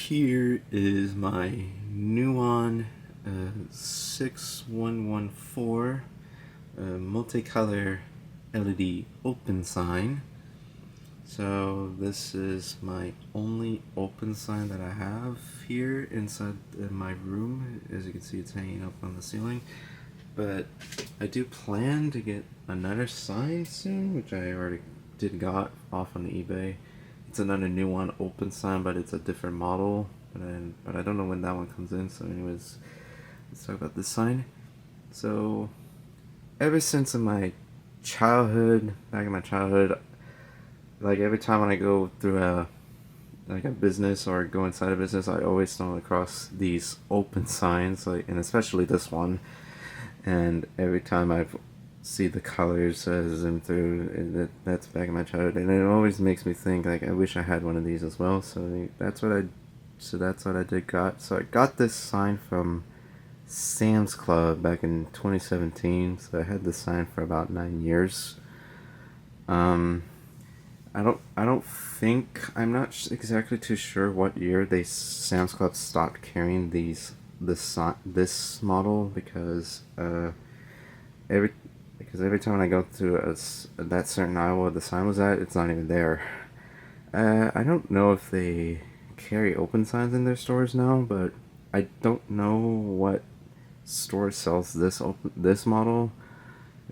here is my Newon 6114 multicolor LED open sign. So this is my only open sign that I have here inside my room. As you can see, it's hanging up on the ceiling. But I do plan to get another sign soon, which I already got off on eBay. It's another Newon open sign, but it's a different model. But I don't know when that one comes in. So anyways, let's talk about this sign. So ever since in my childhood, back in my childhood, like every time when I go through a business or go inside a business, I always stumble across these open signs, and especially this one. And every time I see the colors zoom through, that's back in my childhood, and it always makes me think like I wish I had one of these as well. So that's what I got. So I got this sign from Sam's Club back in 2017. So I had this sign for about 9 years. I'm not exactly too sure what year Sam's Club stopped carrying this model, because every time I go through that certain aisle where the sign was at, it's not even there. I don't know if they carry open signs in their stores now, but I don't know what store sells this model.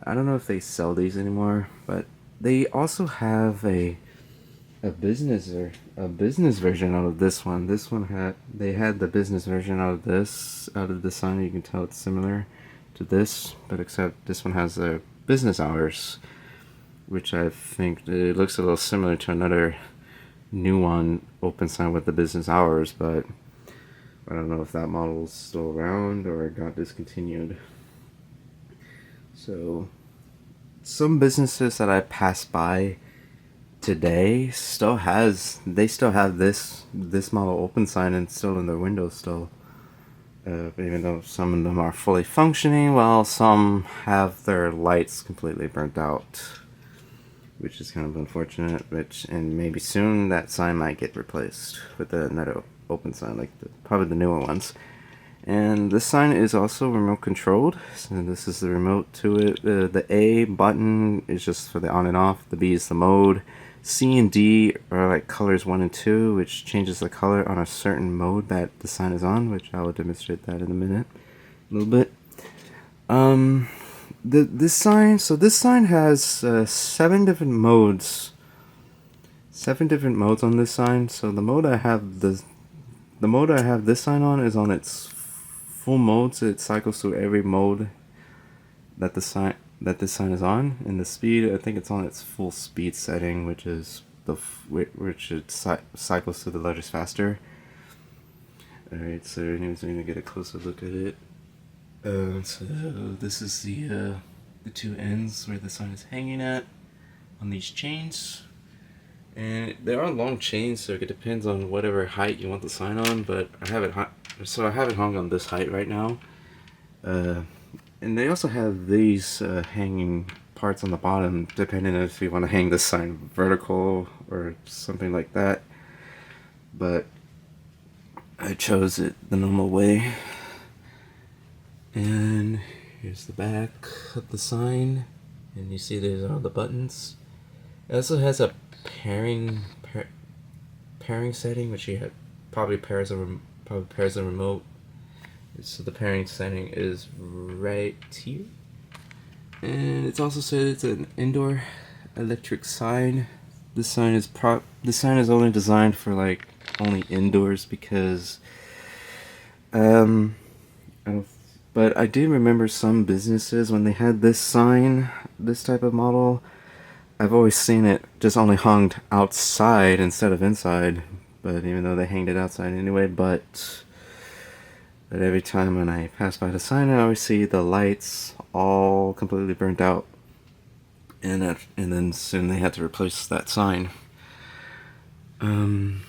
I don't know if they sell these anymore, but they also have a business version out of this one. They had the business version out of this sign. You can tell it's similar to this, but except this one has the business hours, which I think it looks a little similar to another Newon open sign with the business hours, but I don't know if that model's still around or got discontinued. So some businesses that I passed by today still have this model open sign and still in their windows still. Even though some of them are fully functioning, while some have their lights completely burnt out, which is kind of unfortunate. And maybe soon that sign might get replaced with another open sign, like probably the newer ones. And this sign is also remote controlled. So this is the remote to it. The A button is just for the on and off. The B is the mode. C and D are like colors 1 and 2, which changes the color on a certain mode that the sign is on, which I will demonstrate that in a minute, a little bit. This sign has 7 different modes. 7 different modes on this sign. So the mode I have this sign on is on its full mode, so it cycles through every mode that this sign is on. And the speed, I think it's on its full speed setting, which is which it cycles through the letters faster. Alright, so anyways, we're gonna get a closer look at it. So this is the 2 ends where the sign is hanging at on these chains. And they are long chains, so it depends on whatever height you want the sign on, but I have it hung on this height right now. And they also have these hanging parts on the bottom, depending on if you want to hang the sign vertical or something like that. But I chose it the normal way. And here's the back of the sign, and you see there's all the buttons. It also has a pairing setting, which probably pairs a remote. So the pairing setting is right here, and it's also said it's an indoor electric sign. This sign is only designed for only indoors, because but I do remember some businesses when they had this sign, this type of model. I've always seen it just only hung outside instead of inside, but even though they hanged it outside anyway, but every time when I pass by the sign, I always see the lights all completely burnt out, and then soon they had to replace that sign. And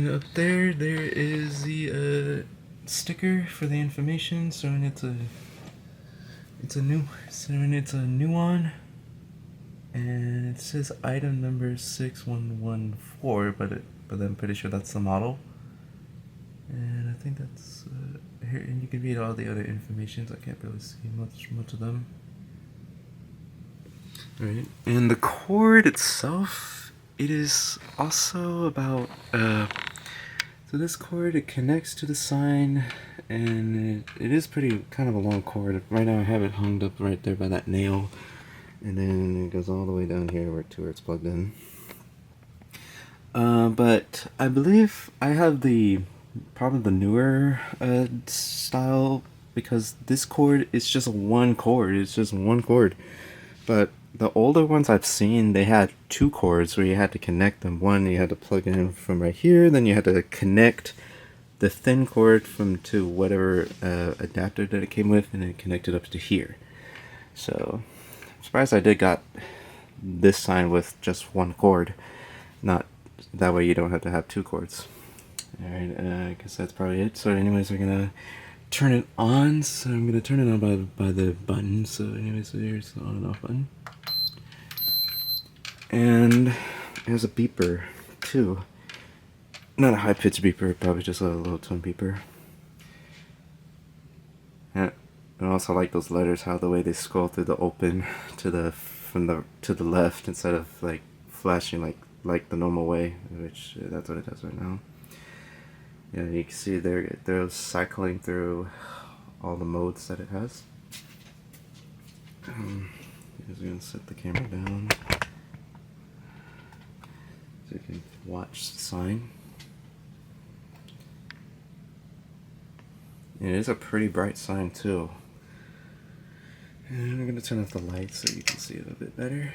up there is the sticker for the information, showing it's a Newon, and it says item number 6114, but but I'm pretty sure that's the model. And I think that's here, and you can read all the other information. I can't really see much of them. Right, and the cord itself, it is also about so this cord, it connects to the sign, and it is pretty kind of a long cord. Right now I have it hung up right there by that nail, and then it goes all the way down here where it's plugged in. But I believe I have probably the newer style, because this cord is just one cord. It's just one cord. But the older ones I've seen, they had two cords where you had to connect them. One, you had to plug it in from right here, then you had to connect the thin cord to whatever adapter that it came with, and then connect it up to here. So I'm surprised I got this sign with just one cord. Not that way you don't have to have two cords. Alright, I guess that's probably it. So anyways, we're gonna turn it on. So I'm gonna turn it on by the button. So anyways, so here's the on and off button. And it has a beeper too. Not a high-pitched beeper, probably just a little tone beeper. And I also like those letters, how the way they scroll through the open to the left, instead of like flashing like the normal way, which that's what it does right now. Yeah, you can see they're cycling through all the modes that it has. I'm just gonna set the camera down so you can watch the sign. And it is a pretty bright sign too. And I'm gonna turn off the light so you can see it a bit better.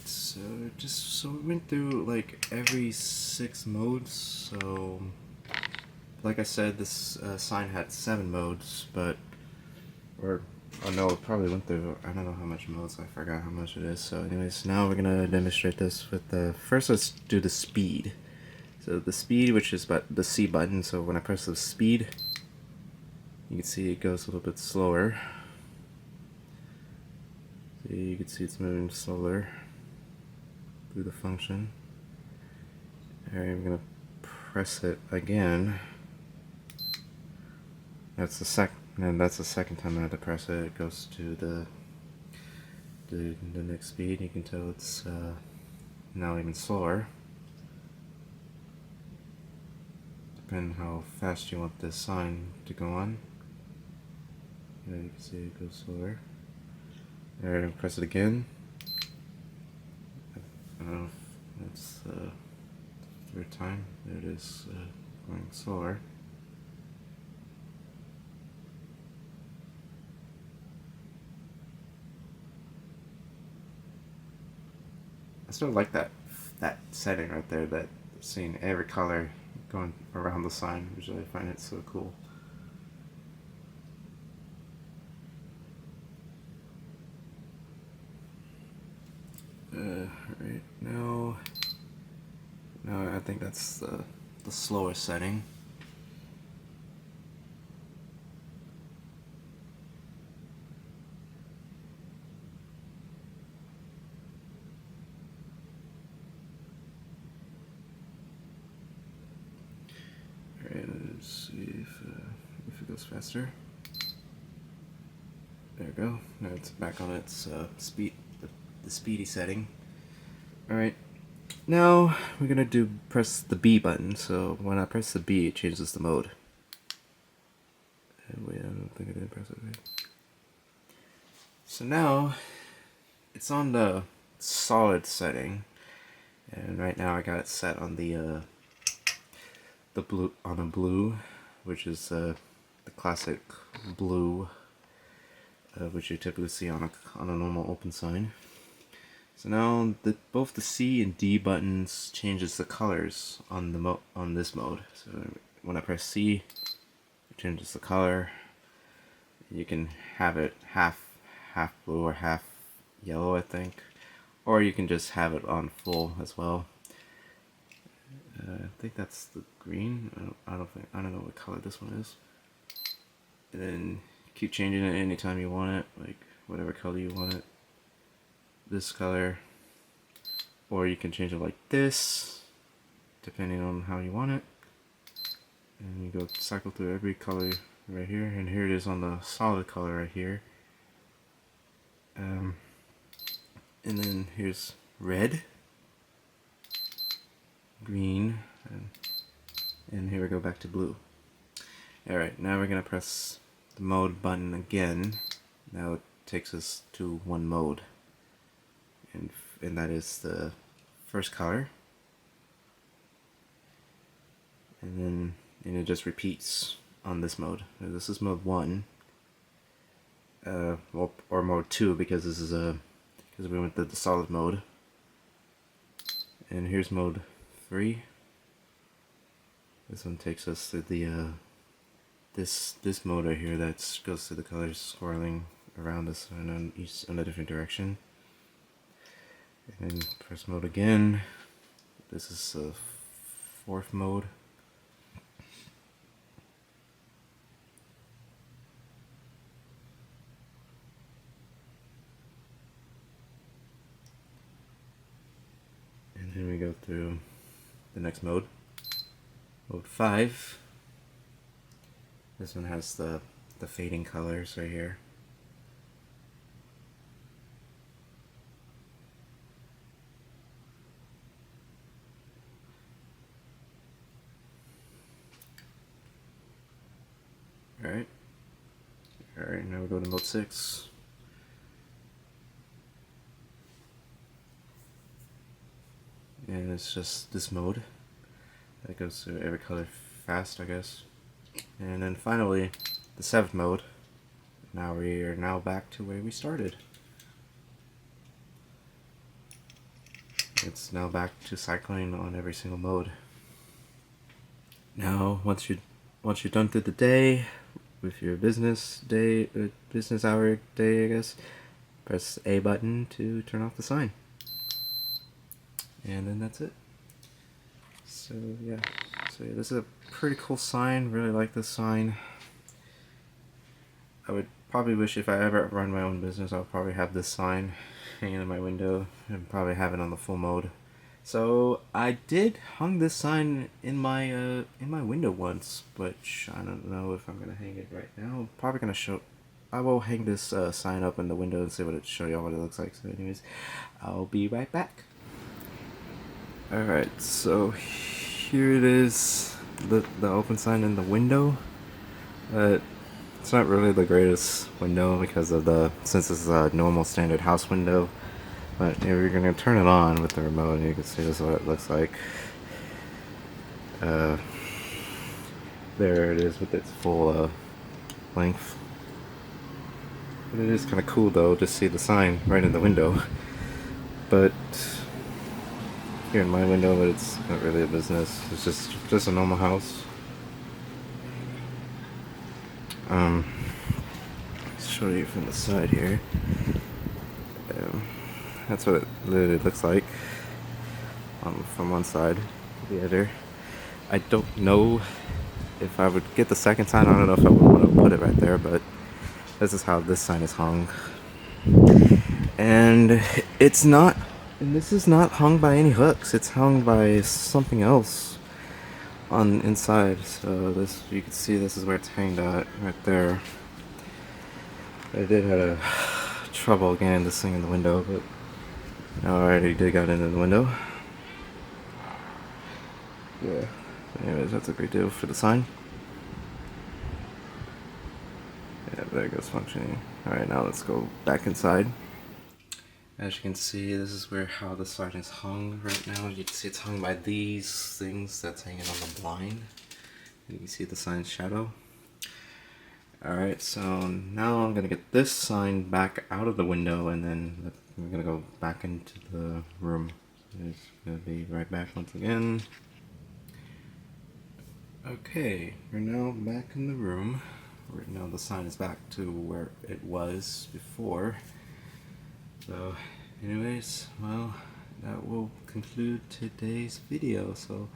So we went through like every 6 modes. So like I said, this sign had 7 modes, but oh no, it probably went through, I don't know how much modes, I forgot how much it is. So anyways, now we're gonna demonstrate this with first let's do the speed. So the speed, which is the C button, so when I press the speed, you can see it goes a little bit slower. So you can see it's moving slower through the function. Alright, I'm gonna press it again. That's the second time I had to press it. It goes to the next speed. You can tell it's now even slower. Depending how fast you want this sign to go on. Yeah, you can see it goes slower. Alright, I'll press it again. I don't know if that's the third time. There it is, going slower. I still like that setting right there, that seeing every color going around the sign, which I find it so cool. Right now I think that's the slower setting. works faster. There we go. Now it's back on its the speedy setting. Alright. Now we're gonna press the B button. So when I press the B, it changes the mode. Wait, I don't think I did press it right. So now it's on the solid setting, and right now I got it set on the blue, which is the classic blue, which you typically see on a normal open sign. So now both the C and D buttons changes the colors on this mode. So when I press C, it changes the color. You can have it half blue or half yellow, I think, or you can just have it on full as well. I think that's the green. I don't know what color this one is. And then keep changing it anytime you want it, like whatever color you want it. This color, or you can change it like this, depending on how you want it. And you go cycle through every color right here, and here it is on the solid color right here. And then here's red, green, and here we go back to blue. Alright, now we're gonna press the mode button again. Now it takes us to one mode, and that is the first color, and it just repeats on this mode. This is mode 1, or mode 2, because this is because we went to the solid mode. And here's mode 3. This one takes us to the this mode right here that goes to the colors swirling around us and in a different direction. And then press mode again. This is the 4th mode. And then we go through the next mode. Mode 5. This one has the fading colors right here. Alright, now we go to mode 6. And it's just this mode that goes through every color fast, I guess. And then finally, the 7th mode. Now we are back to where we started. It's now back to cycling on every single mode. Now, once you're done through the day, with your business hour day, I guess, press the A button to turn off the sign. And then that's it. So yeah, this is a pretty cool sign. Really like this sign. I would probably wish if I ever run my own business, I'll probably have this sign hanging in my window and probably have it on the full mode. So I did hung this sign in my window once, which I don't know if I'm gonna hang it right now. I'm probably gonna I will hang this sign up in the window and show y'all what it looks like. So anyways, I'll be right back. Alright, so here it is, the open sign in the window. It's not really the greatest window because of since this is a normal standard house window. But if you're gonna turn it on with the remote, you can see this is what it looks like. There it is with its full length. But it is kind of cool though to see the sign right in the window. But here in my window, but it's not really a business. It's just a normal house. Let's show you from the side here. That's what it literally looks like from one side to the other. I don't know if I would get the second sign. I don't know if I would want to put it right there, but this is how this sign is hung. And this is not hung by any hooks. It's hung by something else on inside. So this, you can see this is where it's hanged at right there. I did have trouble getting this thing in the window, but I already did got it in the window. Yeah. Anyways, that's a great deal for the sign. Yeah, there it goes functioning. Alright, now let's go back inside. As you can see, this is where how the sign is hung right now. You can see it's hung by these things that's hanging on the blind. And you can see the sign's shadow. Alright, so now I'm gonna get this sign back out of the window, and then we're gonna go back into the room. It's gonna be right back once again. Okay, we're now back in the room. Right now the sign is back to where it was before. So anyways, well, that will conclude today's video. So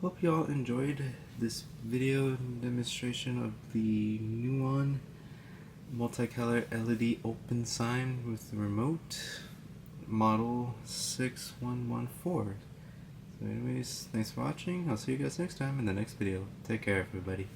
hope you all enjoyed this video demonstration of the Newon multicolor LED open sign with the remote, model 6114. So anyways, thanks for watching. I'll see you guys next time in the next video. Take care, everybody.